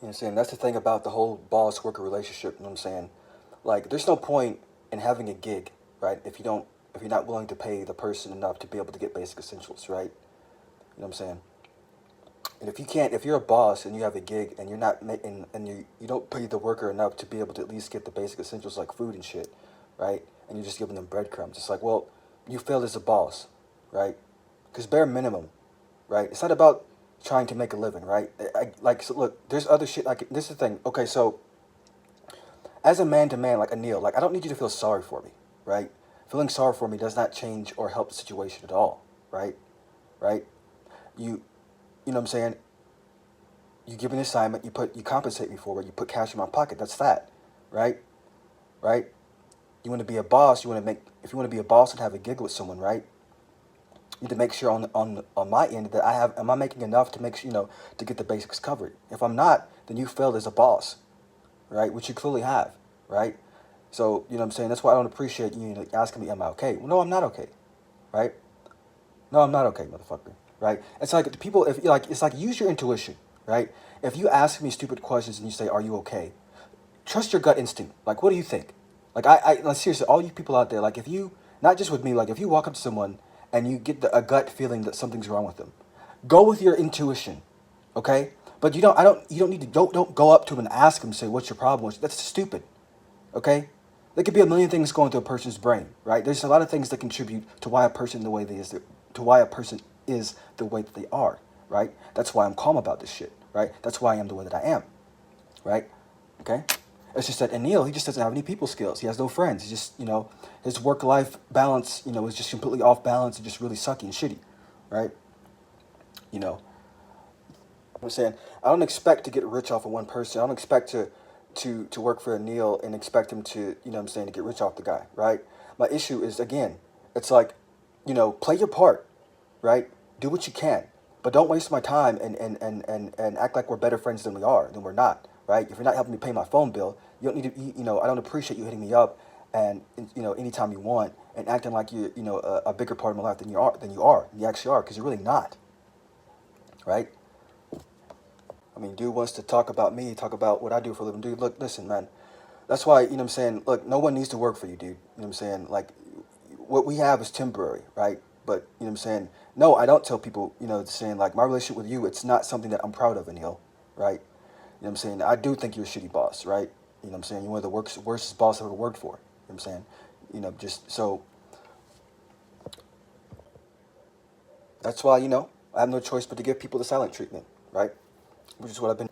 what I'm saying? That's the thing about the whole boss worker relationship, you know what I'm saying? Like there's no point in having a gig, right? If you're not willing to pay the person enough to be able to get basic essentials, right? You know what I'm saying? And if you can't, if you're a boss and you have a gig and you're not making, and you don't pay the worker enough to be able to at least get the basic essentials like food and shit, right? And you're just giving them breadcrumbs. It's like, well, you failed as a boss, right? Because bare minimum, right? It's not about trying to make a living, right? Like, so look, there's other shit. Like, this is the thing. Okay, so as a man to man, like Anil, like I don't need you to feel sorry for me, right? Feeling sorry for me does not change or help the situation at all, right? Right? You, you know what I'm saying? You give me an assignment, you compensate me for it, you put cash in my pocket. That's that, right? Right? You want to be a boss. You want to make if you want to be a boss and have a gig with someone, right? You need to make sure on my end that am I making enough to make sure, to get the basics covered. If I'm not, then you failed as a boss, right? Which you clearly have, right? So you know what I'm saying. That's why I don't appreciate you asking me, am I okay? Well, no, I'm not okay, right? No, I'm not okay, motherfucker. Right? It's like the people. If like, it's like use your intuition, right? If you ask me stupid questions and you say, "Are you okay?" Trust your gut instinct. Like, what do you think? Like seriously, all you people out there, like, if you, not just with me, like, if you walk up to someone and you get a gut feeling that something's wrong with them, go with your intuition, okay? But you don't need to, don't go up to them and ask them, say, what's your problem? That's stupid, okay? There could be a million things going through a person's brain, right? There's a lot of things that contribute to why a person the way they is, to why a person is the way that they are, right? That's why I'm calm about this shit, right? That's why I am the way that I am, right? Okay? It's just that Anil, he just doesn't have any people skills. He has no friends. He just, his work-life balance, is just completely off balance and just really sucky and shitty, right? You know, I'm saying I don't expect to get rich off of one person. I don't expect to work for Anil and expect him to, to get rich off the guy, right? My issue is, again, it's like, play your part, right? Do what you can, but don't waste my time and act like we're better friends than we're not, right? If you're not helping me pay my phone bill, you don't need to, I don't appreciate you hitting me up and, anytime you want and acting like you're, a bigger part of my life you actually are, because you're really not, right? I mean, dude wants to talk about me, talk about what I do for a living. Dude, look, listen, man. That's why, what I'm saying, look, no one needs to work for you, dude. You know what I'm saying? Like, what we have is temporary, right? But, what I'm saying? No, I don't tell people, saying, like, my relationship with you, it's not something that I'm proud of, Anil, right? What I'm saying? I do think you're a shitty boss, right? What I'm saying? You're one of the worst boss I've ever worked for. You know what I'm saying? Just so that's why, I have no choice but to give people the silent treatment, right? Which is what I've been